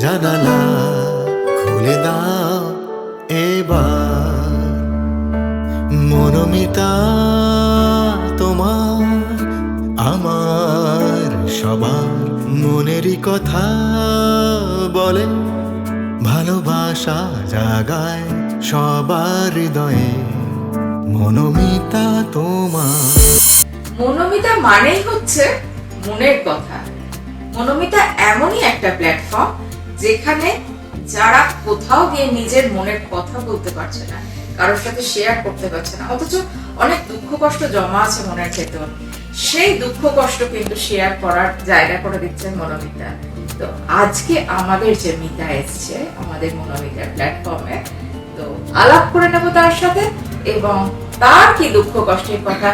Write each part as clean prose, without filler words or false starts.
জানালা খুলে দাও এবার, মনোমিতা তোমার আমার সবার মনেরই কথা বলে, ভালোবাসা জাগায় সবার হৃদয়ে, মনোমিতা তোমার। মনোমিতা মানেই হচ্ছে মনের কথা। মনোমিতা এমনই একটা প্ল্যাটফর্ম যেখানে যারা কোথাও গিয়ে নিজের মনের কথা বলতে পারছে না, কারোর সাথে শেয়ার করতে পারছে না, অথচ অনেক দুঃখ কষ্ট জমা আছে মনের ভেতর, সেই দুঃখ কষ্ট কিন্তু শেয়ার করার জায়গা করে দিচ্ছে মনোমিতা। তো আজকে আমাদের যে মিতা এসছে আমাদের মনোমিতার প্ল্যাটফর্মে, তো আলাপ করে নেব তার সাথে, এবং তার কি দুঃখ কষ্টের কথা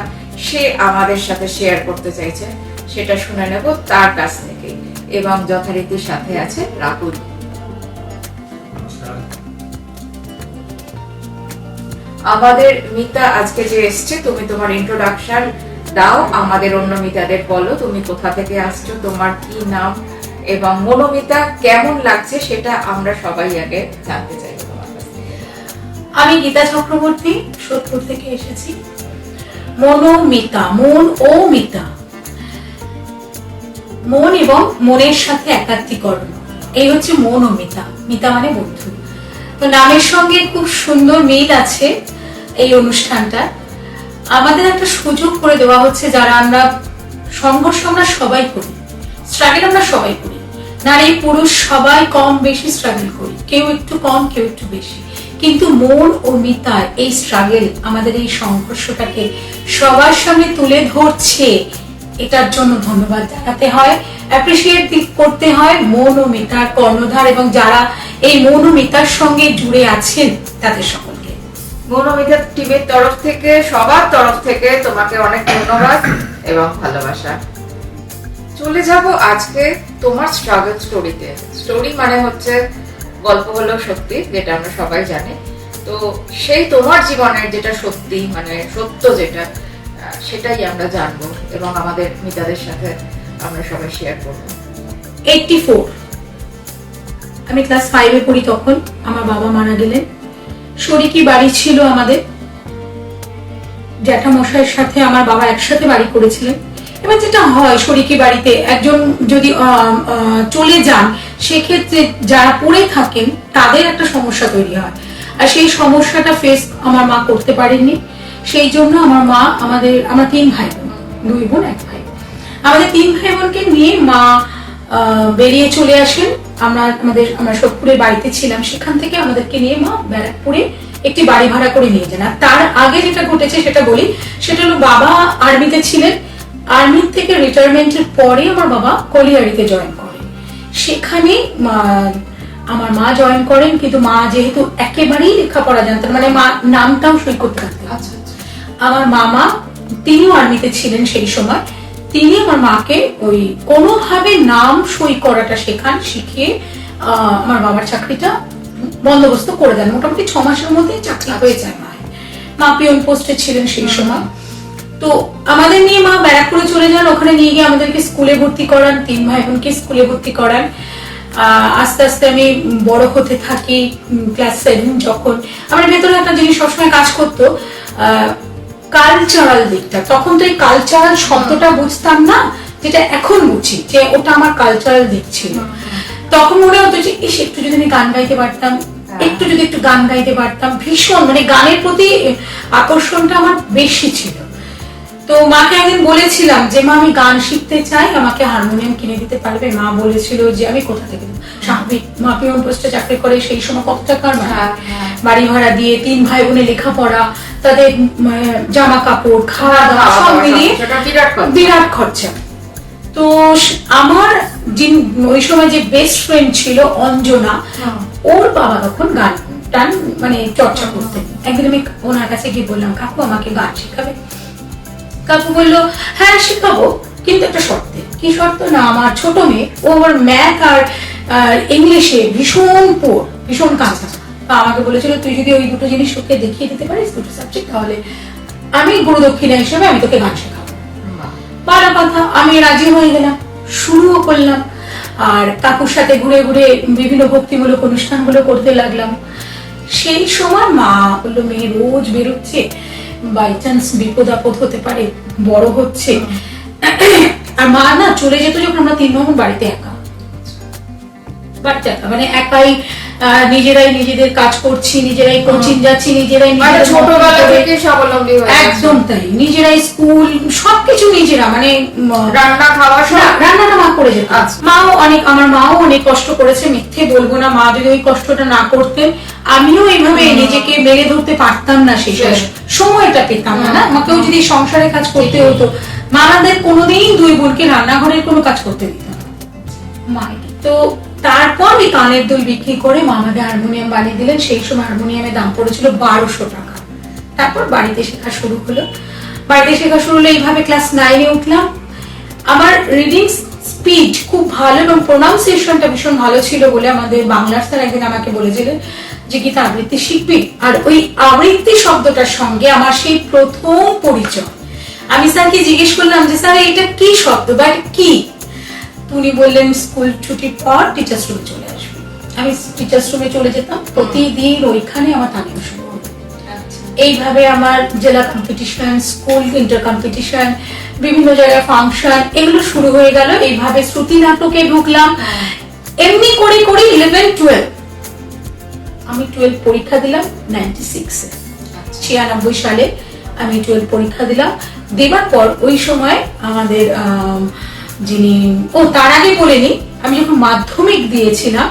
সে আমাদের সাথে শেয়ার করতে চাইছে সেটা শুনে নেব তার কাছ থেকে। এবং যথারীতি সাথে আছে রাহুল। আমাদের মিতা আজকে যে এসছে, তুমি তোমার ইন্ট্রোডাকশন দাও, আমাদের অন্য মিতাদের বলো তুমি কোথা থেকে আসছো, তোমার কি নাম, এবং মনোমিতা কেমন লাগছে সেটা আমরা সবাই আগে জানতে চাই তোমার কাছ থেকে। আমি গীতা চক্রবর্তী, সোদপুর থেকে এসেছি। মনোমিতা, মন ও মিতা, মন এবং মনের সাথে একাত্মীকরণ, এই হচ্ছে মন ও মিতা। মিতা মানে বন্ধু। তো নামের সঙ্গে খুব সুন্দর মিল আছে এই অনুষ্ঠানটা। আমাদের একটা সুযোগ করে দেওয়া হচ্ছে, যারা আমরা সংঘর্ষ আমরা সবাই করি, স্ট্রাগল আমরা সবাই করি, নারী পুরুষ সবাই কম বেশি স্ট্রাগল করি, কেউ একটু কম কেউ একটু বেশি, কিন্তু মন ও মিতার এই স্ট্রাগল, আমাদের এই সংঘর্ষটাকে সবার সামনে তুলে ধরছে, এটার জন্য ধন্যবাদ জানাতে হয়, অ্যাপ্রিসিয়েট করতে হয় মন ও মিতার কর্ণধার এবং যারা এই মন ও মিতার সঙ্গে জুড়ে আছেন তাদের সকলকে। মনোমিতা টিমের তরফ থেকে, সবার তরফ থেকে তোমাকে অনেক ধন্যবাদ এবং ভালোবাসা। চলে যাব আজকে তোমার স্ট্রাগল স্টোরিতে। স্টোরি মানে হচ্ছে গল্প হলো সত্যি, যেটা আমরা সবাই জানি। তো সেই তোমার জীবনের যেটা সত্যি, মানে সত্য যেটা, সেটাই আমরা জানবো এবং আমাদের মিতাদের সাথে আমরা সবাই শেয়ার করবো। 84 আমি ক্লাস 5-এ পড়ি, তখন আমার বাবা মারা গেলেন। শরিকি বাড়ি ছিল আমাদের, জ্যাঠামশাইয়ের সাথে আমার বাবা একসাথে বাড়ি করেছিলেন। এবার যেটা হয়, শরিকি বাড়িতে একজন যদি চলে যান, সেক্ষেত্রে যারা পড়ে থাকেন তাদের একটা সমস্যা তৈরি হয়, আর সেই সমস্যাটা ফেস আমার মা করতে পারেননি। সেই জন্য আমার মা, আমরা 3 ভাই বোন, 2 বোন 1 ভাই, আমাদের 3 ভাই বোনকে নিয়ে মা বেরিয়ে চলে আসেন। আমরা সোদপুরের বাড়িতে ছিলাম, সেখান থেকে আমাদেরকে নিয়ে মা ব্যারাকপুরে একটি বাড়ি ভাড়া করে নিয়ে যান। আর তার আগে যেটা ঘটেছে সেটা বলি, সেটা হলো বাবা আর্মিতে ছিলেন, আর্মি থেকে রিটায়ারমেন্টের পরে আমার বাবা কলিয়ারিতে জয়েন করেন। সেখানে আমার মা জয়েন করেন, কিন্তু মা যেহেতু একেবারেই লেখাপড়া জানতেন, মানে মা নামটাও সই করতে পারতেন। আমার মামা, তিনিও আর্মিতে ছিলেন সেই সময়, তিনি আমার মাকে ওই কোনোভাবে নাম সই করাটা শেখান, শিখিয়ে আমার বাবার চাকরিটা বন্দোবস্ত করে দেন। মোটামুটি 6 মাসের মধ্যে চাকরি হয়ে যায় মায়ের। মা পিয়ন পোস্টে ছিলেন সেই সময়। তো আমাদের নিয়ে মা ব্যারাকপুরে চলে যান, ওখানে নিয়ে গিয়ে আমাদেরকে স্কুলে ভর্তি করান, 3 ভাই বোনকে স্কুলে ভর্তি করান। আস্তে আস্তে আমি বড় হতে থাকি। ক্লাস 7 যখন আমার ভেতরে একটা জিনিস সবসময় কাজ করতো, কালচারাল দিকটা। তখন তো এই কালচারাল শব্দটা বুঝতাম না, যেটা এখন বুঝি যে ওটা আমার কালচারাল দিক ছিল। তখন মনে হতো যে একটু যদি আমি গান গাইতে পারতাম, একটু গান গাইতে পারতাম, ভীষণ মানে গানের প্রতি আকর্ষণটা আমার বেশি ছিল। তো মাকে একদিন বলেছিলাম যে মা আমি গান শিখতে চাই, আমাকে হারমোনিয়াম কিনে দিতে পারবে? মা বলেছিল যে আমি কোথা থেকে দেবো, স্বাভাবিক, মা পিয়ন পোস্টে চাকরি করে, সেই সময় কত টাকার বাড়ি ভাড়া দিয়ে 3 ভাই বোনের লেখাপড়া, তাদের জামা কাপড়, খাওয়া দাওয়া সব মিলিয়ে বিরাট খরচা। তো আমার ওই সময় যে বেস্ট ফ্রেন্ড ছিল অঞ্জনা, ওর বাবা তখন গান টান মানে চর্চা করতেন। একদিন আমি ওনার কাছে গিয়ে বললাম, কাকু আমাকে গান শেখাবে? কাকু বললো হ্যাঁ শেখাবো, কিন্তু একটা শর্তে। কি শর্ত? না, আমার ছোট মেয়ে, ও আমার ম্যাথ আর ইংলিশে ভীষণ কাঁচা। আমাকে বলেছিল তুই যদি ওই 2টো জিনিস ওকে দেখিয়ে দিতে পারিস, 2টো সাবজেক্ট, তাহলে আমি গুরুদক্ষিণা হিসেবে আমি তোকে গান শেখাবো। ভালো কথা, আমি রাজি হয়ে গেলাম, শুরুও করলাম। আর কাকুর সাথে ঘুরে ঘুরে বিভিন্ন ভক্তিমূলক অনুষ্ঠানগুলো করতে লাগলাম। সেই সময় মা বললো মেয়ে রোজ বেরোচ্ছে, বাই চান্স বিপদ আপদ হতে পারে, বড় হচ্ছে। আর মা না চলে যেত যখন আমরা 3 মামুন বাড়িতে একা, মানে একাই নিজেরাই নিজেদের কাজ করছি, নিজেরাই কোচিং যাচ্ছি, নিজেরাই ছোটবেলা থেকে স্বাবলম্বী হয়ে একদম তাই, নিজেরাই স্কুল সবকিছু নিজেরা, মানে রান্না খাওয়া সব রান্নাটা মা করে যেত। মাও অনেক, আমার মাও অনেক কষ্ট করেছে, মিথ্যে বলবো না। মা যদি ওই কষ্টটা না করতেন আমিও এইভাবে নিজেকে মেলে ধরতে পারতাম না, সেই সময়টা পেতাম না। আমাকেও যদি সংসারে কাজ করতে হতো, মা আমাদের কোনোদিন 2 বোনকে রান্নাঘরের কোনো কাজ করতে দিত না মা। তো তারপর আমি কানের দুল বিক্রি করে মা আমাকে হারমোনিয়াম বানিয়ে দিলেন। সেই সময় হারমোনিয়ামের দাম পড়েছিল 1200 টাকা। তারপর বাড়িতে শেখা শুরু হলো। এইভাবে ক্লাস 9-এ উঠলাম। আমার রিডিং স্পিড খুব ভালো এবং প্রোনাউন্সিয়েশনটা ভীষণ ভালো ছিল বলে আমাদের বাংলার স্যার একদিন আমাকে বলেছিলেন যে গীতা আবৃত্তি শিখবি। আর ওই আবৃত্তি শব্দটার সঙ্গে আমার সেই প্রথম পরিচয়। আমি স্যারকে জিজ্ঞেস করলাম যে স্যার এটা কি শব্দ বা এটা কি? উনি বললেন স্কুল ছুটির পর টিচার্স রুমে চলে আসবে। আমি টিচার্স রুমে চলে যেতাম, প্রতিদিন ওইখানে আমার তালিম শুরু হতো। এইভাবে আমার জেলা কম্পিটিশন, স্কুল ইন্টার কম্পিটিশন, বিভিন্ন জায়গায় ফাংশন, এগুলো শুরু হয়ে গেল। এইভাবে শ্রুতি নাটকে ঢুকলাম। এমনি করে করে 11-12 আমি 12 পরীক্ষা দিলাম 96-এ, 96 সালে আমি 12 পরীক্ষা দিলাম। দেবার পর ওই সময় আমাদের যিনি, তার আগে বলেনি, আমি যখন মাধ্যমিক দিয়েছিলাম,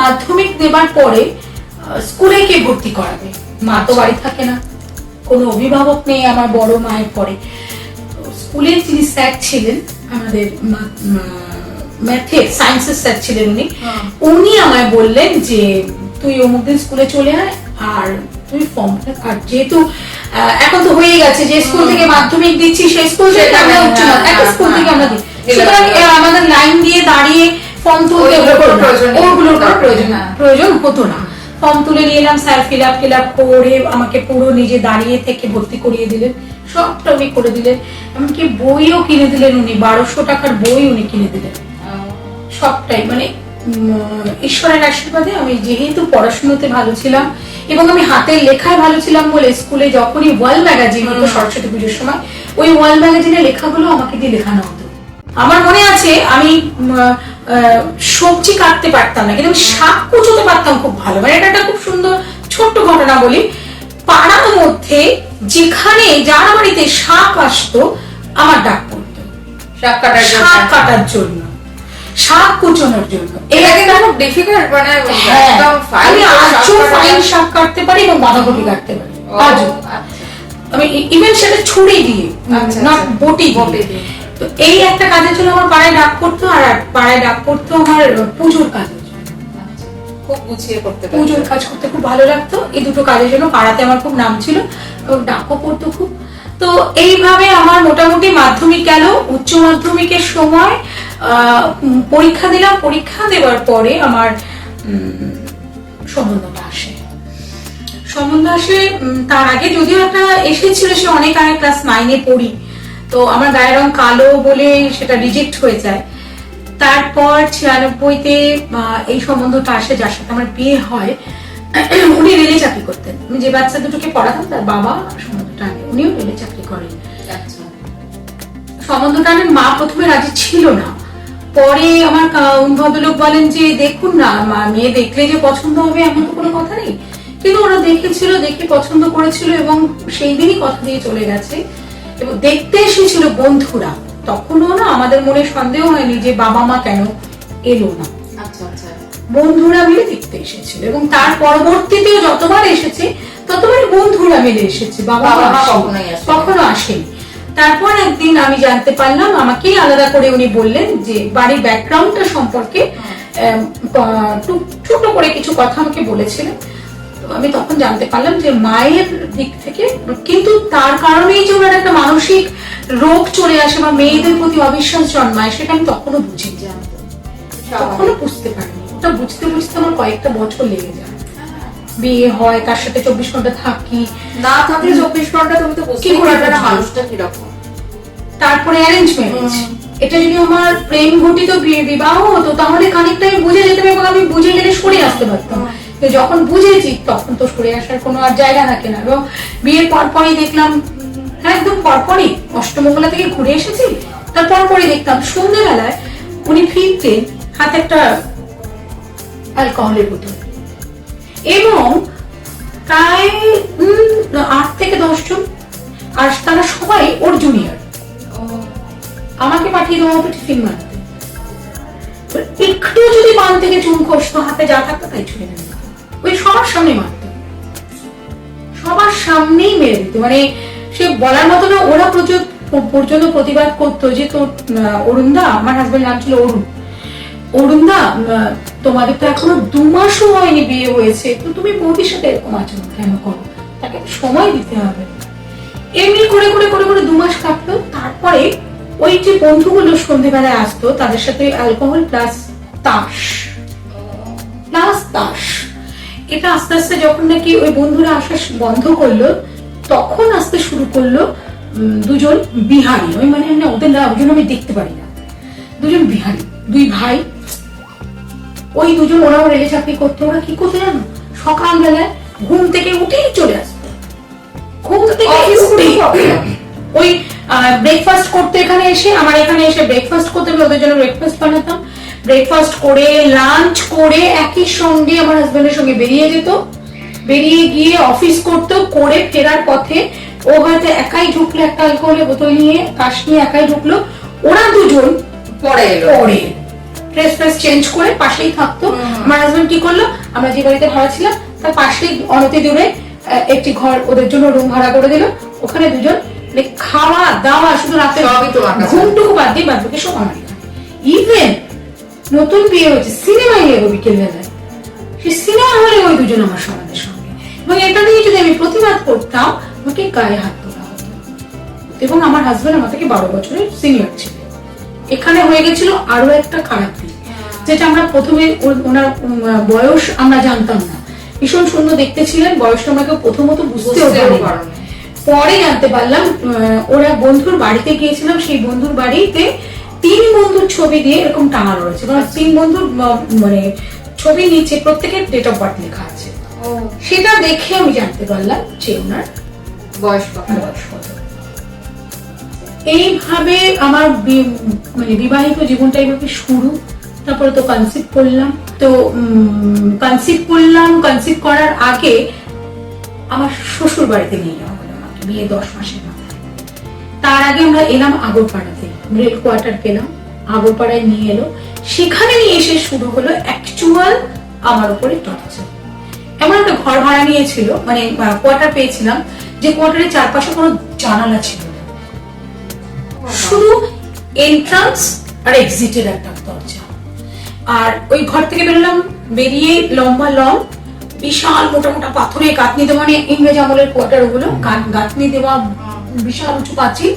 মাধ্যমিক দেবার পরে স্কুলে কে ভর্তি করাবে? মা তো বাড়ি থাকে না, কোনো অভিভাবক নেই আমার বড় মায়ের পরে। স্কুলের যিনি স্যার ছিলেন, আমাদের ম্যাথে সায়েন্সের স্যার ছিলেন উনি আমায় বললেন যে তুই অমুক দিন স্কুলে চলে আয়, আর তুই ফর্মটা কাট। যেহেতু এখন তো হয়ে গেছে যে স্কুল থেকে মাধ্যমিক দিচ্ছি, সেই স্কুল থেকে আমরা উচ্চ একটা স্কুল থেকে আমরা দিই, সুতরাং আমাদের লাইন দিয়ে দাঁড়িয়ে ফর্ম তুলতে ওগুলোর প্রয়োজন হতো না। ফর্ম তুলে নিয়ে এলাম, স্যার ফিল আপ করে আমাকে পুরো নিজে দাঁড়িয়ে থেকে ভর্তি করিয়ে দিলেন। সবটা উনি করে দিলেন, এমনকি বইও কিনে দিলেন উনি, 1200 টাকার বই উনি কিনে দিলেন। সবটাই মানে ঈশ্বরের আশীর্বাদে। আমি যেহেতু পড়াশোনাতে ভালো ছিলাম এবং আমি হাতের লেখায় ভালো ছিলাম বলে স্কুলে যখনই ওয়াল ম্যাগাজিন হতো সরস্বতী পুজোর সময়, ওই ওয়াল ম্যাগাজিনের লেখাগুলো আমাকে দিয়ে লেখানো হতো। আমার মনে আছে আমি সবজি কাটতে পারতাম না, কিন্তু আমি শাক কুচোতে পারতাম খুব ভালো। মানে এটা একটা খুব সুন্দর ছোট্ট ঘটনা বলি। পাড়ার মধ্যে যেখানে যার বাড়িতে শাক আসতো আমার ডাক পড়তো শাক কাটার জন্য, শাক কুচোনোর জন্য। আমি আজও ফাইন শাক কাটতে পারি এবং বাঁধাকপি কাটতে পারি আজও। আমি ইভেন সেটা ছুরি দিয়ে, না বটি দিয়ে। তো এই একটা কাজের জন্য আমার পাড়ায় ডাক পড়তো। আর পাড়ায় ডাক পড়তো আমার পুজোর কাজের জন্য, খুব গুছিয়ে করতে, পুজোর কাজ করতে খুব ভালো লাগতো। এই দুটো কাজের জন্য পাড়াতে আমার খুব নাম ছিল, ডাকও পড়তো খুব। তো এইভাবে আমার মোটামুটি মাধ্যমিক গেল। উচ্চ মাধ্যমিকের সময় পরীক্ষা দিলাম। পরীক্ষা দেওয়ার পরে আমার সম্বন্ধটা আসে। তার আগে যদিও একটা এসেছিল, সে অনেক আগে, ক্লাস 9-এ পড়ি। তো আমার গায়ের রং কালো বলে সেটা রিজেক্ট হয়ে যায়। তারপর 96-তে এই সম্বন্ধটা আসে, যার সাথে আমার বিয়ে হয়। উনি রেলে চাকরি করতেন। আমি যে বাচ্চা দুটোকে পড়াতাম তার বাবা সম্বন্ধটা আনে, উনিও রেলে চাকরি করেন। সম্বন্ধটা আনেন। মা প্রথমে রাজি ছিল না, পরে আমার ভদ্রলোক বলেন যে দেখুন না, মেয়ে দেখলে যে পছন্দ হবে এমন তো কোনো কথা নেই। কিন্তু ওরা দেখেছিল, দেখে পছন্দ করেছিল এবং সেই দিনই কথা দিয়ে চলে গেছে। এবং দেখতে এসেছিল বন্ধুরা, তখনও না আমাদের মনে সন্দেহ হয়নি যে বাবা মা কেন এলো না। বন্ধুরা মিলে দেখতে এসেছিল এবং তার পরবর্তীতেও যতবার এসেছে ততবার বন্ধুরা মিলে এসেছে, বাবা মা কখনো আসেনি। তারপর একদিন আমি জানতে পারলাম, আমাকেই আলাদা করে উনি বললেন যে বাড়ির ব্যাকগ্রাউন্ডটা সম্পর্কে ছোট করে কিছু কথা আমাকে বলেছিলেন। আমি তখন জানতে পারলাম যে মায়ের দিক থেকে, কিন্তু তার কারণেই যে ওনার একটা মানসিক রোগ চলে আসে বা মেয়েদের প্রতি অবিশ্বাস জন্মায়, সেটা আমি তখনও বুঝিনি, তখনও বুঝতে পারিনি। ওটা বুঝতে আমার কয়েকটা বছর লেগে যায়। বিয়ে হয়, তার সাথে 24 ঘন্টা থাকি, না থাকলে 24 ঘন্টা তুমি তো বুঝতে পারবে না মানুষটা কিরকম। তারপরে অ্যারেঞ্জ ম্যারেজ, এটা যদি আমার প্রেম ঘটিত বিবাহ হতো তাহলে খানিকটা আমি বুঝে যেতাম এবং আমি বুঝে গেলে সরে আসতে পারতাম। তো যখন বুঝেছি তখন তো সরে আসার কোনো আর জায়গা থাকে না। এবং বিয়ের পরপরই দেখলাম, একদম পরপরই অষ্টমঙ্গলা থেকে ঘুরে এসেছি, তার পরপরই দেখতাম সন্ধ্যেবেলায় উনি ফিরতেন হাতে একটা অ্যালকোহলের বোতল, এবং প্রায় 8 থেকে 10 জন, আর তারা সবাই ওর জুনিয়র। আমাকে পাঠিয়ে দেওয়া হতো টিফিন মারতে, একটু যদি পান থেকে চুন খসতো হাতে যা থাকতো তাই ছুড়ে নেবে, ওই সবার সামনে মারতো, সবার সামনেই মেরে দিত। মানে সে বলার মতো না, ওরা পর্যন্ত প্রতিবাদ করতো যে তোর অরুণদা, আমার হাজবেন্ড নাম ছিল অরুণ, অরুণদা তোমাদের তো এখনো 2 মাসও হয়নি বিয়ে হয়েছে, তো তুমি বৌদির সাথে এরকম আচরণ কেন করো, তাকে সময় দিতে হবে। এমনি করে করে করে করে 2 মাস কাটলো। তারপরে ওই যে বন্ধুগুলো সন্ধ্যেবেলায় আসতো, তাদের সাথে অ্যালকোহল প্লাস তাস, এটা আস্তে আস্তে যখন নাকি ওই বন্ধুরা আসা বন্ধ করলো, তখন আসতে শুরু করলো 2 জন বিহারি। ওই মানে ওদের না, ওই জন্য আমি দেখতে পারি না, 2 জন বিহারি, 2 ভাই। ওই 2 জন, ওরাও রেলে চাকরি করতো। ওরা কি করতো জানো, সকালবেলায় ঘুম থেকে উঠেই চলে আসতো, ঘুম থেকে ওই ব্রেকফাস্ট করতে এখানে এসে, আমার এখানে এসে ব্রেকফাস্ট করতে, ওদের জন্য ব্রেকফাস্ট বানাতাম, ব্রেকফাস্ট করে লাঞ্চ করে একই সঙ্গে আমার হাজবেন্ডের সঙ্গে বেরিয়ে যেত, বেরিয়ে গিয়ে অফিস করতো, করে ফেরার পথে ও হয়তো একাই ঢুকলো, একটা অ্যালকোহলের বোতল নিয়ে, কাশ নিয়ে একাই ঢুকলো, ওরা 2 জন পরে এলো, পরে ড্রেস চেঞ্জ করে পাশেই থাকতো। আমার হাজবেন্ড কি করলো, আমরা যে বাড়িতে ভাড়া ছিলাম তার পাশেই অনতি দূরে একটি ঘর ওদের জন্য রুম ভাড়া করে দিল, ওখানে 2 জন খাওয়া দাওয়া শুধু রাতে ঘুমটুকু বাদ দিয়ে বাদ বাকি সব আমার। ইভেন নতুন বিয়ে হয়েছে, সিনেমায় যাবো বিকেল বেলায়, সেই সিনেমা হলে ওই 2 জন আমার সমাজের সঙ্গে। এবং এটা নিয়ে যদি আমি প্রতিবাদ করতাম, আমাকে গায়ে হাত তোলা হতো। এবং আমার হাজবেন্ড আমার থেকে 12 বছরের সিনিয়র ছিল। এখানে হয়ে গেছিল আরো একটা খারাপ দিক, যেটা আমরা প্রথমে ওনার বয়স আমরা জানতাম না, ভীষণ সুন্দর দেখতে ছিলেন, বয়সটা আমাকে প্রথমত বুঝতেও পারিনি, পরে জানতে পারলাম। ওরা বন্ধুর বাড়িতে গিয়েছিলাম, সেই বন্ধুর বাড়িতে 3 বন্ধুর ছবি দিয়ে এরকম টাঙানো রয়েছে, কারণ 3 বন্ধুর মানে ছবি নিচে প্রত্যেকের ডেট অফ বার্থ লেখা আছে। সেটা দেখে আমি জানতে পারলাম যে ওনার বয়স কত। এইভাবে আমার মানে বিবাহিত জীবনটা এইভাবে শুরু। তারপরে তো কনসিভ করলাম, তো কনসিভ করার আগে আমার শ্বশুর বাড়িতে নিয়ে যাওয়া হলো আমাকে, বিয়ে 10 মাসের মাথায়। তার আগে আমরা এলাম আগরপাড়াতে, রেল কোয়ার্টার পেলাম, আগরপাড়ায় নিয়ে এলো, সেখানে নিয়ে এসে শুরু হলো অ্যাকচুয়াল আমার উপরে টর্চার। এমন একটা ঘর ভাড়া নিয়েছিল, মানে কোয়ার্টার পেয়েছিলাম, যে কোয়ার্টারের চারপাশে কোনো জানালা ছিল না, শুধু এন্ট্রান্স আর এক্সিটের একটা দরজা। আর ওই ঘর থেকে বেরোলাম, বেরিয়ে লম্বা লং বিশাল মোটা মোটা পাথরের গাঁথনি দেওয়া, মানে ইংরেজ আমলের কোয়ার্টার ওগুলো, গাঁথনি দেওয়া বিশাল উঁচু পাঁচিল,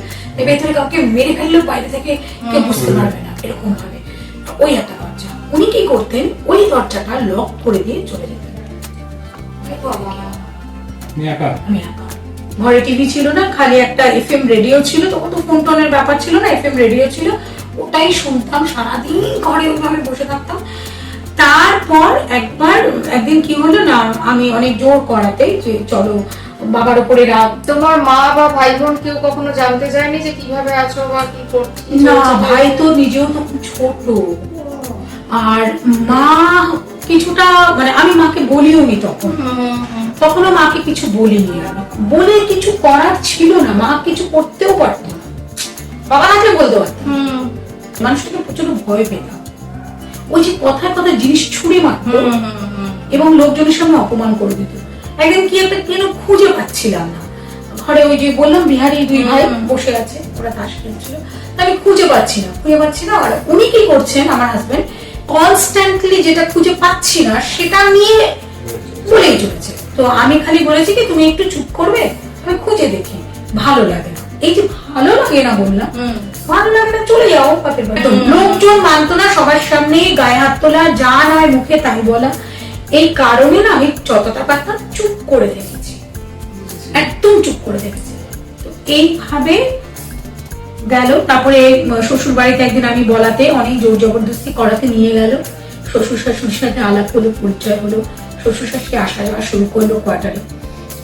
ভেতরে কাউকে মেরে ফেললেও বাইরে থেকে কেউ বুঝতে পারবে না, এরকম ভাবে ওই একটা দরজা। উনি কি করতেন, ওই দরজাটা লক করে দিয়ে চলে যেতেন। আমি একা, ঘরে টিভি ছিল না, খালি একটা FM রেডিও ছিল, তখন তো ফোন টোনের ব্যাপার ছিল না, FM রেডিও ছিল, ওটাই শুনতাম সারাদিন, ঘরে ওইভাবে বসে থাকতাম। তারপর একদিন কি হলো না, আমি অনেক জোর করাতে যে চলো বাবার উপরে রাগ। তোমার মা বা ভাই বোন কেউ কখনো জানতে চায়নি যে কিভাবে আছো বা কি করছো? না, ভাই তো নিজেও তো খুব ছোট, আর মা কিছুটা, মানে আমি মাকে বলিও নি তখনও মাকে কিছু বলিনি, আমি বলে কিছু করার ছিল না, মা কিছু করতেও পারত না, বাবা থাকলে বলতে পারতাম। মানুষটাকে প্রচন্ড ভয় পেতাম, ওই যে কথায় কথায় জিনিস ছুঁড়ে মারত এবং লোকজনের সামনে অপমান করে দিত। একদিন কি একটা কেন খুঁজে পাচ্ছিলাম না, ঘরে ওই যে বললাম বিহারি 2 ভাই বসে আছে, ওরা তাস খেলছিল, আমি খুঁজে পাচ্ছি না। আর উনি কি করছেন, আমার হাজবেন্ড কনস্ট্যান্টলি যেটা খুঁজে পাচ্ছি না সেটা নিয়ে বলেই চলেছে। তো আমি খালি বলেছি কি তুমি একটু চুপ করবে, আমি খুঁজে দেখি, ভালো লাগে না। এই যে ভালো লাগে না বললাম, ভালো লাগে না চলে যাও পাপের বাড়ি। লোকজন মানতো না, সবার সামনে গায়ে হাত তোলা, যা নয় মুখে তাই বলা। এই কারণে না আমি যতটা পারতাম চুপ করে দেখেছি, একদম চুপ করে দেখেছি। তো এইভাবে গেল। তারপরে শ্বশুর বাড়িতে একদিন আমি বলাতে অনেক জোর জবরদস্তি করাতে নিয়ে গেল। শ্বশুর শাশুড়ির সাথে আলাপ হলো, পরিচয় হলো। শ্বশুর শাশুড়ি আসা যাওয়া শুরু করলো কোয়ার্টারে।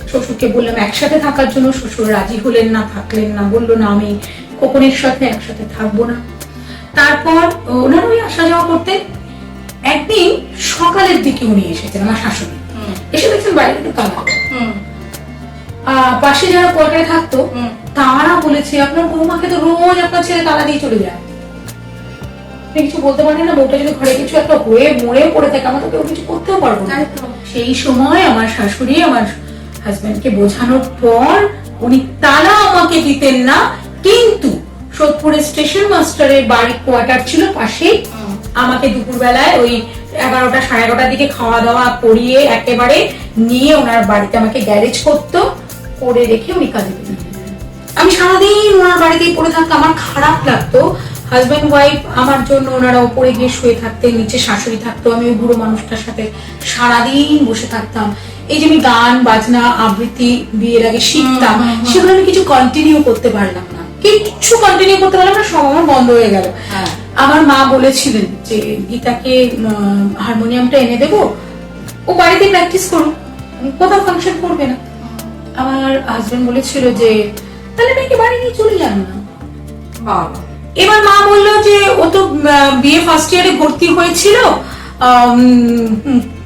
শ্বশুরকে বললাম একসাথে থাকার জন্য, শ্বশুর রাজি হলেন না, থাকলেন না, বললো না আমি খোকনের সাথে একসাথে থাকবো না। তারপর ওনার ওই আসা যাওয়া করতে একদিন সকালের দিকে উনি এসেছেন, আমার শাশুড়ি এসে দেখছেন বাইরে একটু কালা। পাশে যারা কোয়ার্টারে থাকতো তারা বলেছে আপনার বৌমাকে তো রোজ আপনার ছেলে তালা দিয়ে চলে যায়, আপনি কিছু বলতে পারেন না, বউটা যদি ঘরে কিছু একটা হয়ে মরে পড়ে থাকে আমরা তো কেউ কিছু করতেও পারবো না। সেই সময় আমার শাশুড়ি আমার হাজবেন্ডকে বোঝানোর পর উনি তালা আমাকে দিতেন না, কিন্তু সোদপুরে স্টেশন মাস্টারের বাড়ি কোয়ার্টার ছিল পাশেই, আমাকে দুপুরবেলায় ওই 11টা সাড়ে 11টার দিকে খাওয়া দাওয়া করিয়ে একেবারে নিয়ে ওনার বাড়িতে আমাকে গ্যারেজ করতো, করে রেখে উনি কাজে বেরিয়ে যেতেন। আমি সারাদিন ওনার বাড়িতেই পড়ে থাকতাম, আমার খারাপ লাগতো। হাজব্যান্ড ওয়াইফ আমার জন্য ওনারা উপরে গিয়ে শুয়ে থাকতেন, নিচে শাশুড়ি থাকতো, আমি ওই বুড়ো মানুষটার সাথে সারাদিন বসে থাকতাম। এই যে আমি গান বাজনা আবৃত্তি বিয়ের আগে শিখতাম, সেগুলো আমি কিছু কন্টিনিউ করতে পারলাম না, কিচ্ছু কন্টিনিউ করতে পারলাম না, সব আমার বন্ধ হয়ে গেল। আমার মা বলেছিলেন যে গীতাকে হারমোনিয়ামটা এনে দেবো, ও বাড়িতে প্র্যাকটিস করুক, কোথাও ফাংশন করবে না। আমার হাজবেন্ড বলেছিল যে তাহলে মেয়েকে বাড়ি নিয়ে চলে যান না। এবার মা বললো যে ও তো বিএ ফার্স্ট ইয়ারে ভর্তি হয়েছিল,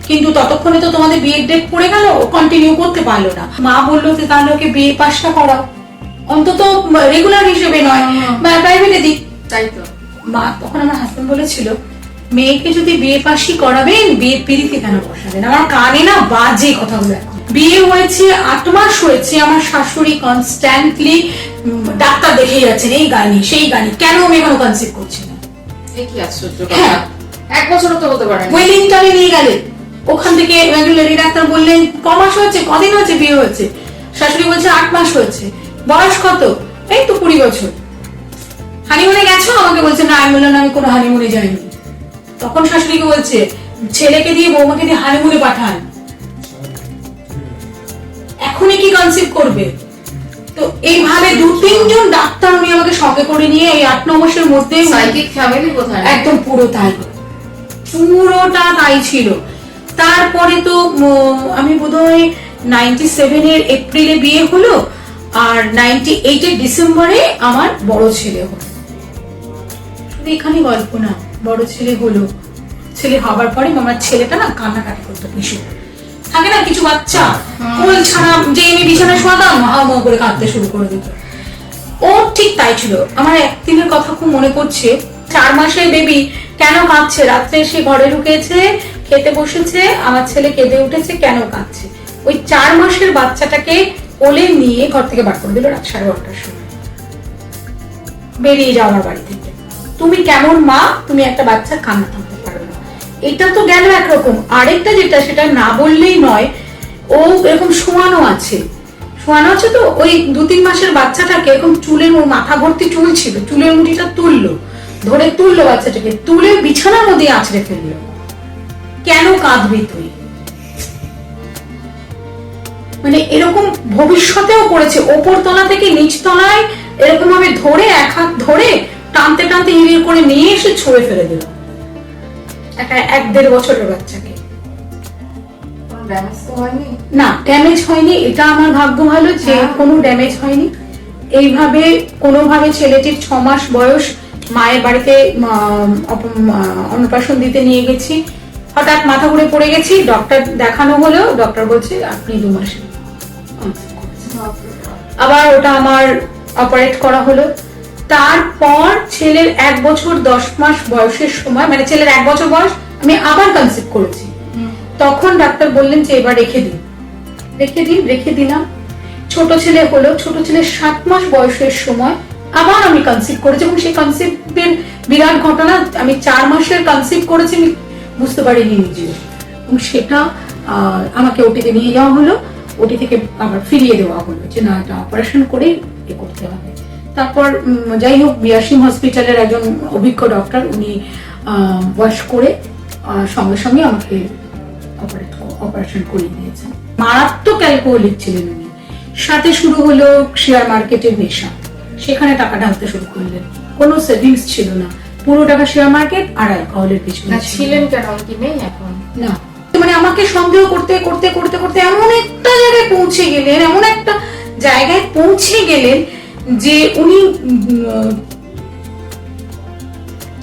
কিন্তু ততক্ষণে তো তোমাদের বিএড ডেট পড়ে গেল, ও কন্টিনিউ করতে পারলো না। মা বললো যে তাহলে ওকে বিএ পাসটা করাও, অন্তত রেগুলার হিসেবে নয়, প্রাইভেটে দিক। তাই তো মা তখন আমার হাজবেন্ড বলেছিল মেয়েকে যদি বিএ পাসই করাবেন বিএ পিড়িতে কেন বসাবেন। আমার কানে না বাজে কথাগুলো। বিয়ে হয়েছে 8 মাস হয়েছে, আমার শাশুড়ি কনস্ট্যান্টলি ডাক্তার দেখে যাচ্ছেন, এই গানি সেই গানি, কেন আমি এখনো কনসিভ করছি না। কি আশ্চর্য কথা, 1 বছরও তো হতে পারে না। ওয়েলিংটনে নিয়ে গেলেন, ওখান থেকে লেডি ডাক্তার বললেন ক মাস হয়েছে, কদিন হয়েছে বিয়ে হয়েছে, শাশুড়ি বলছে 8 মাস হয়েছে। বয়স কত? এই তো 20 বছর। হানিমুনে গেছো? আমাকে বলছে না। আমি বললাম আমি কোনো হানিমুনে যাইনি। তখন শাশুড়িকে বলছে ছেলেকে দিয়ে বৌমাকে দিয়ে হানিমুনে পাঠান, এখনই কি কনসিভ করবে। তো এইভাবে 2-3 জন ডাক্তার উনি আমাকে সঙ্গে করে নিয়ে এই 8-9 মাসের মধ্যে সাইকিক ফ্যামিলি কোথায় একদম পুরো তাই, পুরোটা তাই ছিল। তারপরে তো আমি বোধহয় 97 এর এপ্রিলে বিয়ে হলো, আর 98 এর ডিসেম্বরে আমার বড় ছেলে হলো। শুধু এখানে গল্প না, বড় ছেলে হলো, ছেলে হবার পরে আমার ছেলেটা না কান্নাকাটি করতো ভীষণ। থাকে না কিছু বাচ্চা কোল ছাড়া, যে আমি বিছানায় শোয়াতাম হাওয়া করে কাঁদতে শুরু করে দিত, ও ঠিক তাই ছিল। আমার একদিনের কথা খুব মনে পড়ছে, 4 মাসের বেবি কেন কাঁদছে, রাত্রে এসে ঘরে ঢুকেছে, খেতে বসেছে, আমার ছেলে কেঁদে উঠেছে, কেন কাঁদছে। ওই 4 মাসের বাচ্চাটাকে কোলে নিয়ে ঘর থেকে বার করে দিল রাত 12:30টার সময়, বেরিয়ে যাও আমার বাড়ি থেকে, তুমি কেমন মা, তুমি একটা বাচ্চার কান্না থামতে পারো না। এটা তো গেল একরকম। আরেকটা যেটা, সেটা না বললেই নয়, ও এরকম শোয়ানো আছে তো ওই 2-3 মাসের বাচ্চাটাকে এরকম চুলের, ওর মাথা ভর্তি চুল ছিল, চুলের মুঠিটা তুললো বাচ্চাটাকে, তুলে বিছানার মধ্যে আছড়ে ফেললো। কেন কাঁদবি তুই? মানে এরকম ভবিষ্যতেও করেছে, ওপর তলা থেকে নিচ তলায় এরকম ভাবে ধরে, এক হাত ধরে টানতে টানতে হিড়ির করে নিয়ে এসে ছুঁড়ে ফেলে দিল একটা 1-1.5 বছরের বাচ্চাকে। না, ড্যামেজ হয়নি, এটা আমার ভাগ্য ভালো যে কোনো ড্যামেজ হয়নি। এইভাবে কোনোভাবে ছেলেটির 6 মাস বয়স মায়ের বাড়িতে অন্নপ্রাশন দিতে নিয়ে গেছি, হঠাৎ মাথা ঘুরে পড়ে গেছি, ডক্টর দেখানো হলো, ডক্টর বলছে আপনি 2 মাসে। আবার ওটা আমার অপারেট করা হলো। তারপর ছেলের 1 বছর 10 মাস বয়সের সময়, মানে ছেলের 1 বছর বয়স, আমি আবার কনসিভ করেছি। তখন ডাক্তার বললেন যে এবার রেখে দিলাম। ছোট ছেলে হলো, ছোট ছেলের 7 মাস বয়সের সময় আবার আমি কনসিভ করেছি, এবং সেই কনসিভের বিরাট ঘটনা, আমি 4 মাসের কনসিভ করেছি, আমি বুঝতে পারিনি নিজেও, এবং সেটা আমাকে ওটিতে নিয়ে যাওয়া হলো, ওটি থেকে আবার ফিরিয়ে দেওয়া হলো যে না, এটা অপারেশন করে এ করতে হবে। তারপর যাই হোক, বিয়াসিম হসপিটালের একজন অভিজ্ঞ ডক্টর, উনি ওয়াশ করে সঙ্গে সঙ্গে আমাকে অপারেশন করিয়ে দিয়েছেন। মারাত্মক অ্যালকোহলিক ছিলেন উনি, সাথে শুরু হলো শেয়ার মার্কেটের নেশা, সেখানে টাকা ঢালতে শুরু করলেন। কোনো সেভিংস ছিল না, পুরো টাকা শেয়ার মার্কেট আর অ্যালকোহলের পিছনে না ছিলেন কেন, কি নেই এখন? না মানে আমাকে সন্দেহ করতে করতে করতে করতে এমন একটা জায়গায় পৌঁছে গেলেন, এমন একটা জায়গায় পৌঁছে গেলেন যে উনি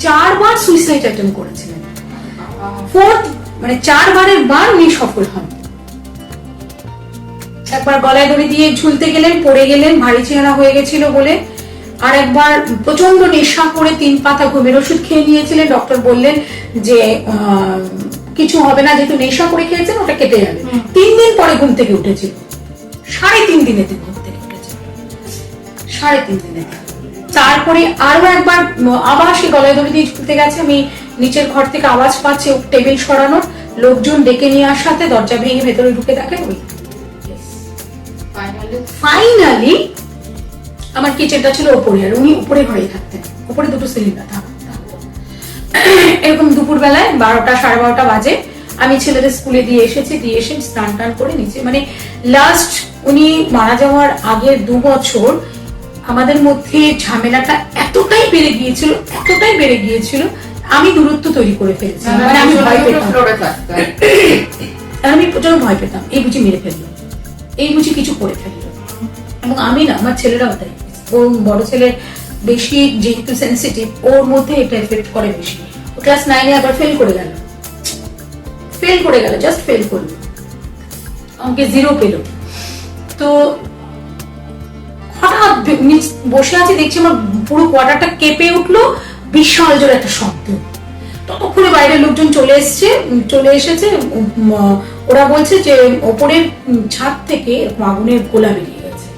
4 বার সুইসাইড অ্যাটেম্প করেছিলেন। ফোর্থ মানে 4 বারের বার উনি সফল হন। একবার গলায় দড়ি দিয়ে ঝুলতে গেলেন, পড়ে গেলেন, ভারী চেহারা হয়ে গেছিল বলে। আর একবার প্রচন্ড নেশা করে 3 পাতা ঘুমের ওষুধ খেয়ে নিয়েছিলেন। ডক্টর বললেন যে কিছু হবে না, যেহেতু নেশা করে খেয়েছেন ওটা কেটে যাবে। 3 দিন পরে ঘুম থেকে উঠেছিল, 3.5 দিনে ঘুম থেকে উঠেছিল, 3.5 দিনে। তারপরে আরো একবার আবার সে গলায় দড়ি দিয়ে ঝুলতে গেছে। আমি নিচের ঘর থেকে আওয়াজ পাচ্ছি টেবিল সরানোর, লোকজন ডেকে নিয়ে আসাতে দরজা ভেঙে ভেতরে ঢুকে দেখেন ওই। ফাইনালি আমার কিচেনটা ছিল ওপরে, আর উনি উপরে ঘরেই থাকতেন। উপরে 2টো সিলিন্ডার থাকতো। এরকম দুপুর বেলায় 12টা 12:30 বাজে আমি ছেলেদের স্কুলে দিয়ে এসে স্নান টান করে নিচে, মানে লাস্ট উনি মারা যাওয়ার আগের 2 বছর আমাদের মধ্যে ঝামেলাটা এতটাই বেড়ে গিয়েছিল, আমি দূরত্ব তৈরি করে ফেলেছি। মানে আমি ভয় পেতাম, আমি প্রচন্ড ভয় পেতাম, এই বুঝি মেরে ফেললো, এই বুঝি কিছু করে ফেললো। এবং আমি না, আমার ছেলেরাও তাই। ওর বড় ছেলের বেশি যেহেতু সেন্সিটিভ, ওর মধ্যে এটা এফেক্ট করে বেশি। ও ক্লাস 9-এ আবার ফেল করে গেল, জাস্ট ফেল করলো, আমাকে 0 পেল। তো হঠাৎ বসে আছি, দেখছি আমার পুরো কোয়ার্টারটা কেঁপে উঠলো, বিশাল জোরে একটা শব্দ। ততক্ষণে বাইরের লোকজন চলে এসেছে। ওরা বলছে যে ওপরের ছাদ থেকে আগুনের গোলা বেরিয়ে গেছে।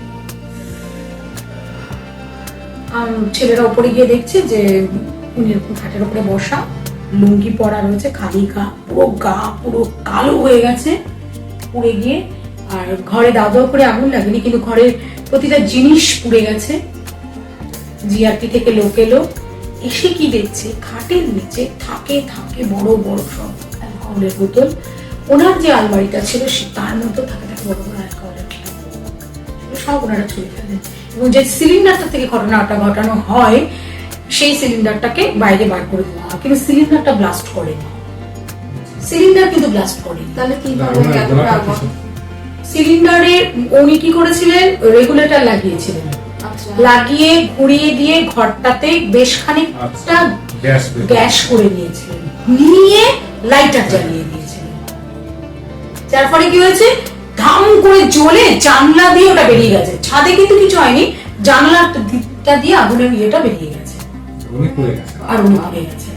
ছেলেরা উপরে গিয়ে দেখছে যে উনি এরকম খাটের উপরে বসা, লুঙ্গি পরা রয়েছে, খালি পুরো গা পুরো কালো হয়ে গেছে পুড়ে গিয়ে। আর ঘরে দাও দাও করে আগুন লাগেনি, কিন্তু ঘরের প্রতিটা জিনিস পুড়ে গেছে। জিআরপি থেকে লোক এলো, এসে কি দেখছে খাটের নিচে থাকে বড় বড় সব অ্যালকোহলের বোতল। ওনার যে আলমারিটা ছিল তার মধ্যে থাকে বড় বড় অ্যালকোহলের বোতল, সব ওনারা ছুঁড়ে ফেলেন। এবং যে সিলিন্ডারটা থেকে ঘটনাটা ঘটানো হয়, সেই সিলিন্ডারটাকে বাইরে বার করে দেওয়া হয়, কিন্তু সিলিন্ডারটা ব্লাস্ট করেনি। তাহলে কি সিলিন্ডারে উনি কি করেছিলেন, রেগুলেটর লাগিয়েছিলেন, লাগিয়ে ঘুরিয়ে দিয়ে ঘরটাতে বেশ খানিকটা গ্যাস করে নিয়েছিলেন, নিয়ে লাইটার জ্বালিয়ে দিয়েছিলেন। যার ফলে কি হয়েছে, ধাম করে জ্বলে জানলা দিয়ে ওটা বেরিয়ে গেছে। ছাদে কিন্তু কিছু হয়নি, জানলাটা দিয়ে আগুনের ইয়েটা বেরিয়ে গেছে, আর উনি পড়ে গেছে।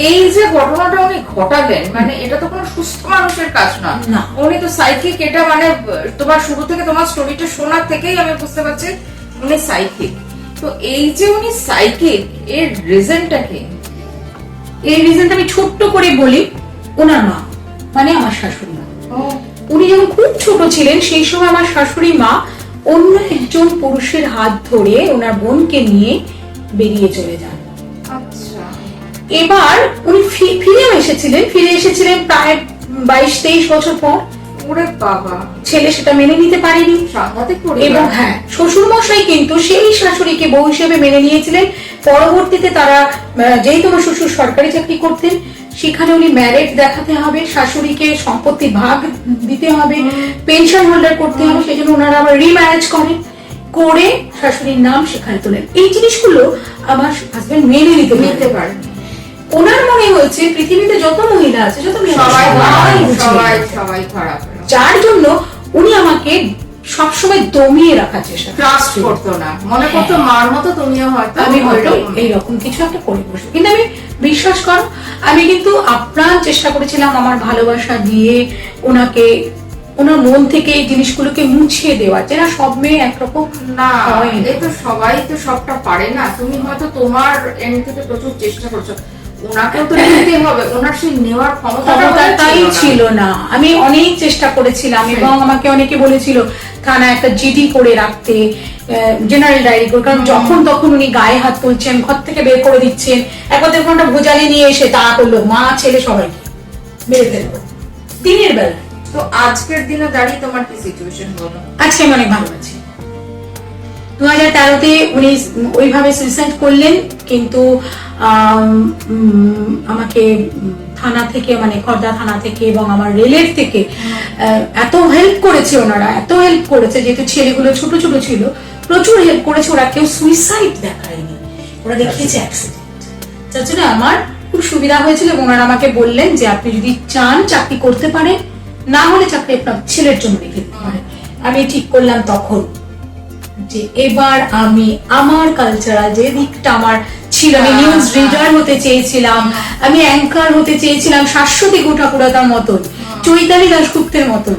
এই যে ঘটনাটা উনি ঘটালেন, মানে এটা তো কোনো সুস্থ মানুষের কাজ না। উনি তো সাইকিক। এটা মানে তোমার শুরু থেকে তোমার স্টোরিটা শোনার থেকেই আমি বুঝতে পারছি উনি সাইকিক। তো এই যে উনি সাইকিক, এর রিজনটা কি? এই রিজনটা আমি ছোট্ট করে বলি। ওনার মা মানে আমার শাশুড়ি মা, উনি যখন খুব ছোট ছিলেন সেই সময় আমার শাশুড়ি মা অন্য একজন পুরুষের হাত ধরে ওনার বোনকে নিয়ে বেরিয়ে চলে যান। এবার উনি ফিরে এসেছিলেন প্রায় 22-23 বছর পর। ওরে বাবা, ছেলে সেটা মেনে নিতে পারেনি। এবং হ্যাঁ, শ্বশুর মশাই কিন্তু সেই শাশুড়িকে বউ হিসেবে মেনে নিয়েছিলেন। পরবর্তীতে তারা, যেহেতু আমার শ্বশুর সরকারি চাকরি করতেন, সেখানে উনি ম্যারেড দেখাতে হবে, শাশুড়িকে সম্পত্তি ভাগ দিতে হবে, পেনশন হোল্ডার করতে হবে, সেই জন্য ওনারা আবার রিম্যারেজ করে শাশুড়ির নাম সেখানে তোলেন। এই জিনিসগুলো আমার হাজবেন্ড মেনে নিতে পারেন। ওনার মনে হয়েছে পৃথিবীতে যত মহিলা আছে, যত সবাই খারাপ, যার জন্য উনি আমাকে সবসময় দমিয়ে রাখার চেষ্টা করতো না, মনে করতো মার মতো তুমিও হয়তো আমি হয়তো এইরকম কিছু একটা করে বসবো। কিন্তু আমি বিশ্বাস করো, আমি কিন্তু আপ্রাণ চেষ্টা করেছিলাম আমার ভালোবাসা দিয়ে ওনাকে, ওনার মন থেকে এই জিনিসগুলোকে মুছিয়ে দেওয়া, যেটা সব মেয়ে একরকম না। এই তো সবাই তো সবটা পারে না। তুমি হয়তো তোমার এন্ড থেকে প্রচুর চেষ্টা করছো, ওনাকেও তো নিতে হবে, ওনার সেই নেওয়ার ক্ষমতাটাই ছিল না। আমি অনেক চেষ্টা করেছিলাম, এবং আমাকে অনেকে বলেছিল থানা একটা জিডি করে রাখতে, জেনারেল ডায়েরি করে, কারণ যখন তখন উনি গায়ে হাত তুলছেন, ঘর থেকে বের করে দিচ্ছেন। একবার দেখুন একটা ভোজালি নিয়ে এসে তা করলো, মা ছেলে সবাইকে মেরে ফেললো দিনের বেলা। তো আজকের দিনে দাঁড়িয়ে তোমার কি সিচুয়েশন বলো? আজকে আমি অনেক ভালো আছি, 2013-তে উনি ওইভাবে সুইসাইড করলেন, কিন্তু আমাকে থানা থেকে, মানে খর্দা থানা থেকে এবং আমার রেলের থেকে এত হেল্প করেছে ওনারা, এত হেল্প করেছে, যেহেতু ছেলেগুলো ছোট ছোট ছিল, প্রচুর হেল্প করেছে। ওরা কেউ সুইসাইড দেখায়নি, ওরা দেখিয়েছে অ্যাক্সিডেন্ট। যার জন্য আমার খুব সুবিধা হয়েছিল এবং ওনারা আমাকে বললেন যে আপনি যদি চান চাকরি করতে পারেন, না হলে চাকরি আপনার ছেলের জন্য রেখে দিতে পারেন। আমি ঠিক করলাম তখন যে এবার আমি আমার কালচারাল যে দিকটা আমার ছিল, আমি নিউজ রিডার হতে চেয়েছিলাম, আমি অ্যাঙ্কার হতে চেয়েছিলাম, শাশ্বতী গোঠাকুড়াতার মতন, চৈতালি দাশগুপ্তের মতন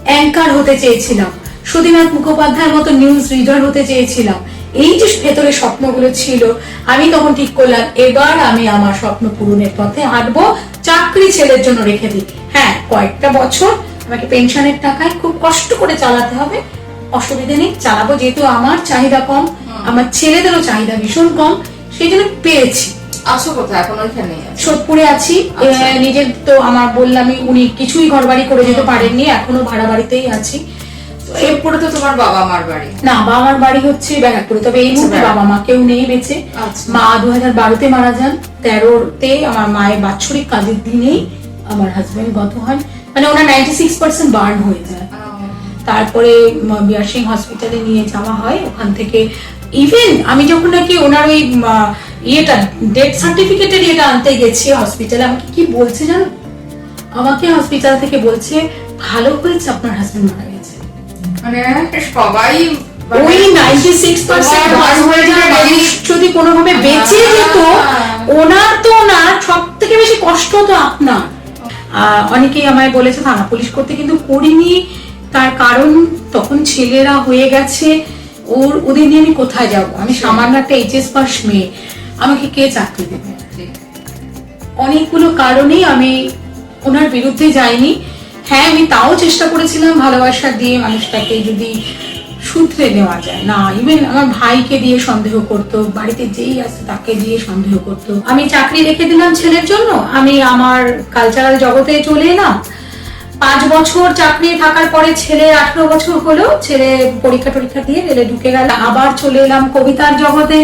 অ্যাঙ্কার হতে চেয়েছিলাম, সুধীনাথ মুখোপাধ্যায়ের মতো নিউজ রিডার হতে চেয়েছিলাম। এই যে ভেতরে স্বপ্নগুলো ছিল, আমি তখন ঠিক করলাম এবার আমি আমার স্বপ্ন পূরণের পথে হাঁটবো, চাকরি ছেলের জন্য রেখে দিই। হ্যাঁ, কয়েকটা বছর আমাকে পেনশনের টাকায় খুব কষ্ট করে চালাতে হবে, অসুবিধা নেই, চালাবো, যেহেতু আমার চাহিদা কম, আমার ছেলেদেরও চাহিদা ভীষণ কম, সেই জন্য পেয়েছি। আছো কোথায় এখন? ওইখানে সোদপুরে আছি। নিজের তো আমার বললামই, উনি কিছুই ঘর বাড়ি করে যেতে পারেননি, এখনো ভাড়া বাড়িতেই আছি। এরপরে তো তোমার বাবা মার বাড়ি? না, বাবা মার বাড়ি হচ্ছে ব্যারাকপুরে, তবে এই মুহূর্তে বাবা মা কেউ নেই বেঁচে। মা 2012-তে মারা যান, 13-তে আমার মায়ের বাৎসরিক কাজের দিনেই আমার হাজবেন্ড গত হয়, মানে ওনার 96% বার্ন হয়ে যায়। তারপরে বিআর সিং হসপিটালে নিয়ে যাওয়া হয়, ওখান থেকে ইভেন আমি যখন নাকি ওনার ওই ইয়েটা ডেথ সার্টিফিকেটের ইয়েটা আনতে গেছি হসপিটালে, আমাকে কি বলছে জানো? আমাকে হসপিটাল থেকে বলছে ভালো হয়েছে আপনার হাজবেন্ড মারা গেছে। মানে সবাই ওই 96% বার্ন হয়ে যাওয়া মানুষ যদি কোনোভাবে বেঁচে যেত, ওনার তো না, সব থেকে বেশি কষ্ট তো আপনার। অনেকেই আমায় বলেছে থানা পুলিশ করতে, কিন্তু করিনি। তার কারণ তখন ছেলেরা হয়ে গেছে, ওদের নিয়ে আমি কোথায় যাব? আমি সামান্য একটা এইচএস পাস মেয়ে, আমাকে কে চাকরি দেবে? অনেকগুলো কারণেই আমি ওনার বিরুদ্ধে যাইনি। হ্যাঁ, আমি তাও চেষ্টা করেছিলাম ভালোবাসা দিয়ে মানুষটাকে যদি সূত্রে নেওয়া যায়। না, ইভেন আমার ভাইকে দিয়ে সন্দেহ করতো, বাড়িতে যেই আসে তাকে দিয়ে সন্দেহ করতো। আমি চাকরি রেখে দিলাম ছেলের জন্য, আমি আমার কালচারাল জগতে চলে এলাম। 5 বছর চাকরি থাকার পরে ছেলে 18 বছর হলো, ছেলে পরীক্ষা দিয়ে রেলে ঢুকে গেল। আবার চলে এলাম কবিতার জগতে,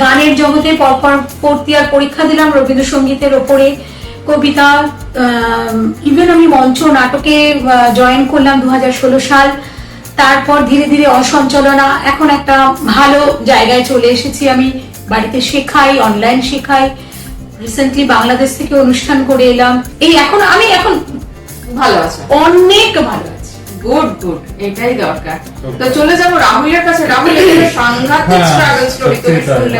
গানের জগতে। পরপর 4th ইয়ার পরীক্ষা দিলাম রবীন্দ্রসঙ্গীতের ওপরে, কবিতা, ইভেন আমি মঞ্চ নাটকে জয়েন করলাম 2016 সাল। তারপর ধীরে ধীরে অসঞ্চলনা, এখন একটা ভালো জায়গায় চলে এসেছি। আমি বাড়িতে শেখাই, অনলাইন শেখাই, রিসেন্টলি বাংলাদেশ থেকে অনুষ্ঠান করে এলাম। এই এখন আমি ভালো আছে, অনেক ভালো আছে। গুড গুড, এটাই দরকার। তো চলে যাবো রাহুলের কাছে। রাহুল এখানে সাংঘাতিক স্ট্রাগল স্টোরি তুমি শুনলে,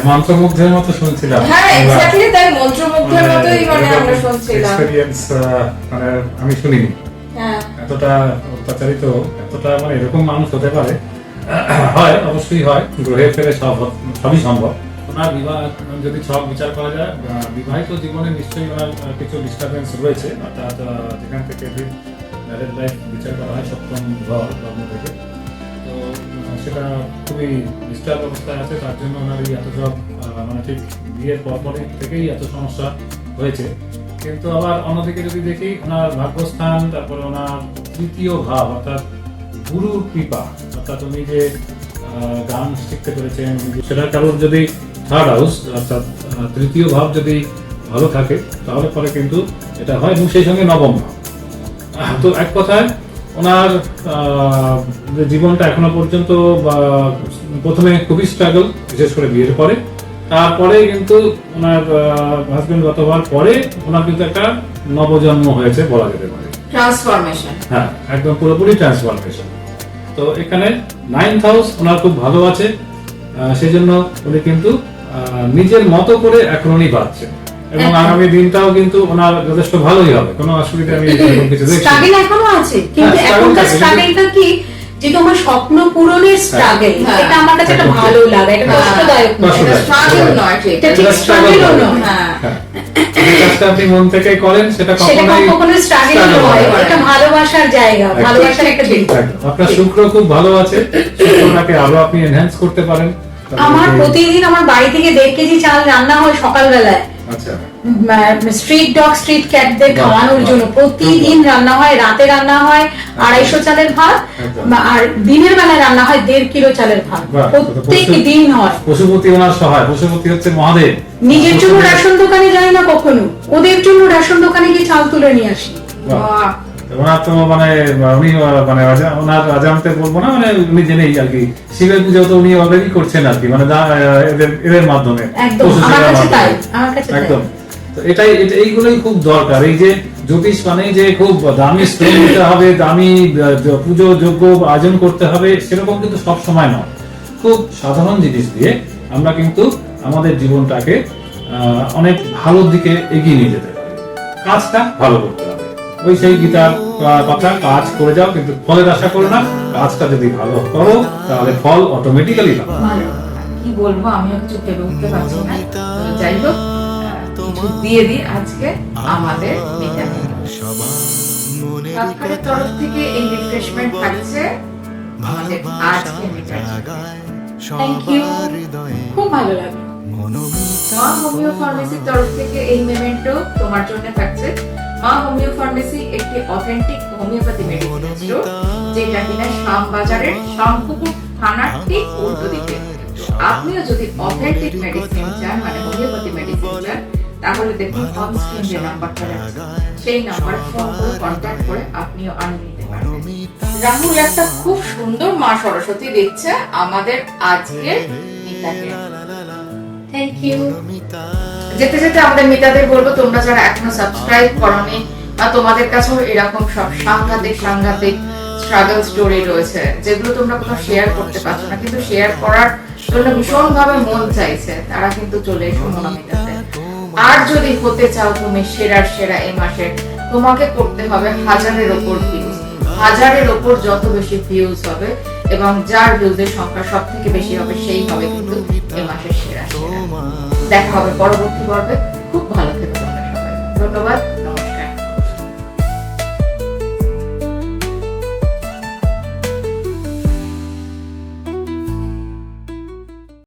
মন্ত্রমুগ্ধের মতো শুনছিলাম। হ্যাঁ, এক্স্যাক্টলি তাই, মন্ত্রমুগ্ধের মতোই মানে আমরা শুনছিলাম। এক্সপেরিয়েন্স মানে আমি শুনিনি, হ্যাঁ, এতটা অত্যাচারিত, এতটা মানে এরকম মানুষ হতে পারে। হয়, অবশ্যই হয়, গ্রহে ফেরে সবই সম্ভব। ওনার বিবাহ যদি সব বিচার করা যায়, বিবাহিত জীবনে নিশ্চয়ই ওনার কিছু ডিস্টারবেন্স রয়েছে, অর্থাৎ যেখান থেকে ম্যারেজ লাইফ বিচার করা হয় সপ্তম লগ্ন থেকে, তো সেটা খুবই ডিস্টার্ব অবস্থায় আছে। তার জন্য ওনার এই এত সব মানে ঠিক বিয়ের পরপরই থেকেই এত সমস্যা হয়েছে। কিন্তু আবার অন্যদিকে যদি দেখি, ওনার ভাগ্যস্থান, তারপরে ওনার তৃতীয় ভাব অর্থাৎ গুরুর কৃপা, অর্থাৎ উনি যে গান শিখতে পেরেছেন, সেটার কারণ যদি থার্ড হাউস অর্থাৎ তৃতীয় ভাব যদি ভালো থাকে, তাহলে পরে কিন্তু এটা হয়, এবং সেই সঙ্গে নবম ভাব। তো এক কথায় ওনার যে জীবনটা এখনো পর্যন্ত প্রথমে খুবই স্ট্রাগল, বিশেষ করে বিয়ের পরে। তারপরে কিন্তু ওনার হাজবেন্ড গত হওয়ার পরে ওনার কিন্তু একটা নবজন্ম হয়েছে বলা যেতে পারে, ট্রান্সফরমেশন। হ্যাঁ, একদম পুরোপুরি ট্রান্সফরমেশন। তো এখানে 9th হাউস ওনার খুব ভালো আছে, সেই জন্য উনি কিন্তু নিজের মতো করে এখন উনি বাঁচছেন, এবং আগামী দিনটাও কিন্তু ওনার যথেষ্ট ভালোই হবে, কোনো অসুবিধা আমি কিছু দেখছি। স্ট্রাগল এখনো আছে, কিন্তু এখনকার স্ট্রাগলটা কি, যেটা আমার স্বপ্ন পূরণের স্ট্রাগল, এটা আমার কাছে একটা ভালো লাগে, এটা কষ্টদায়ক নয়, এটা স্ট্রাগল নয়, এটা ঠিক স্ট্রাগলও নয়। হ্যাঁ, যে কাজটা আপনি মন থেকে করেন সেটা কখনোই স্ট্রাগল নয়, এটা ভালোবাসার জায়গা, ভালোবাসার একটা দিক। আপনার শুক্র খুব ভালো আছে, শুক্রটাকে আরো আপনি এনহ্যান্স করতে পারেন। আমার প্রতিদিন আমার বাড়ি থেকে 1.5 কেজি চাল রান্না হয় সকালবেলায়, আচ্ছা স্ট্রিট ডগ স্ট্রিট ক্যাটদের বাহ, খাওয়ানোর বাহ। জন্য প্রতিদিন রান্না হয়, রাতে রান্না হয় 250 চালের ভাত, একদম। আর দিনের বেলায় রান্না হয় 1.5 কিলো চালের ভাত, বাহ, প্রত্যেক পশু- দিন হয়। পশুপতি ওনার সহায়, পশুপতি হচ্ছে মহাদেব। নিজের জন্য পশুপতি- রেশন দোকানে যাই না কখনো, ওদের জন্য রেশন দোকানে গিয়ে চাল তুলে নিয়ে আসি। বাহ। বাহ, ওনার তো মানে উনি মানে ওনার রাজামতে বলবো না, মানে উনি জেনেই আর কি শিবের পুজো তো উনি অলরেডি করছেন আর কি, মানে এদের মাধ্যমে, একদম, পশু আমার সেবার কাছে মাধ্যমে। তাই, আমার কাছে তাই। একদম। তো এইগুলোই খুব দরকার। এই যে জ্যোতিষ মানে যে খুব দামি স্টোন দিতে হবে, দামি পুজো যোগ্য আয়োজন করতে হবে, সেরকম কিন্তু সব সময় নয়। খুব সাধারণ জিনিস দিয়ে আমরা কিন্তু আমাদের জীবনটাকে অনেক ভালোর দিকে এগিয়ে নিয়ে যেতে পারি। কাজটা ভালো করতে হবে। ওই সেই গীতার কথা, কাজ করে যাও কিন্তু ফলের আশা করো না। কাজটা যদি ভালো করো তাহলে ফল অটোমেটিক্যালি পাবে। কি বলবো, আমি একটু ভেবে উঠতে পারছি না। তো যাই হোক, কিছু দিয়ে দিই আজকে আমাদের মিতাকে। সরকারের তরফ থেকে এই রিফ্রেশমেন্ট থাকছে আমাদের আজকে মিতার থ্যাংক ইউ, খুব ভালো লাগে। মা হোমিও ফার্মেসির তরফ থেকে এই মেমেন্টো তোমার জন্য থাকছে। মা হোমিও ফার্মেসি একটি অথেন্টিক হোমিওপ্যাথি মেডিসিন স্টোর, যেটা কিনা শ্যামবাজারের শামপুকুর থানার ঠিক উল্টো দিকে। আপনিও যদি অথেন্টিক মেডিসিন চান, মানে হোমিওপ্যাথি মেডিসিন চান, তাহলে দেখুন অন স্ক্রিন যে নাম্বারটা আছে, সেই নাম্বারে ফোন করে কন্ট্যাক্ট করে আপনিও আনিয়ে নিতে পারবেন। রাহুল একটা খুব সুন্দর মা সরস্বতী দিচ্ছে আমাদের আজকে মিতাকে। Thank you. যেতে যেতে আমাদের মিতাদের বলবো, তোমরা যারা এখনো সাবস্ক্রাইব করোনি বা তোমাদের কাছেও এরকম সব সাংঘাতিক স্ট্রাগল স্টোরি রয়েছে, যেগুলো তোমরা কোথাও শেয়ার করতে পারছো না, কিন্তু শেয়ার করার জন্য ভীষণ ভাবে মন চাইছে, তারা কিন্তু চলে এসো মনোমিতাতে। আর যদি হতে চাও তুমি সেরার সেরা এই মাসের, তোমাকে করতে হবে 1000-এর ওপর ভিউজ। 1000-এর ওপর যত বেশি ভিউজ হবে এবং যার ভিউজের সংখ্যা সব থেকে বেশি হবে, সেই হবে কিন্তু এই মাসের সেরা। দেখা হবে পরবর্তী পর্বে। খুব ভালো থেকো তোমরা সবাই, ধন্যবাদ।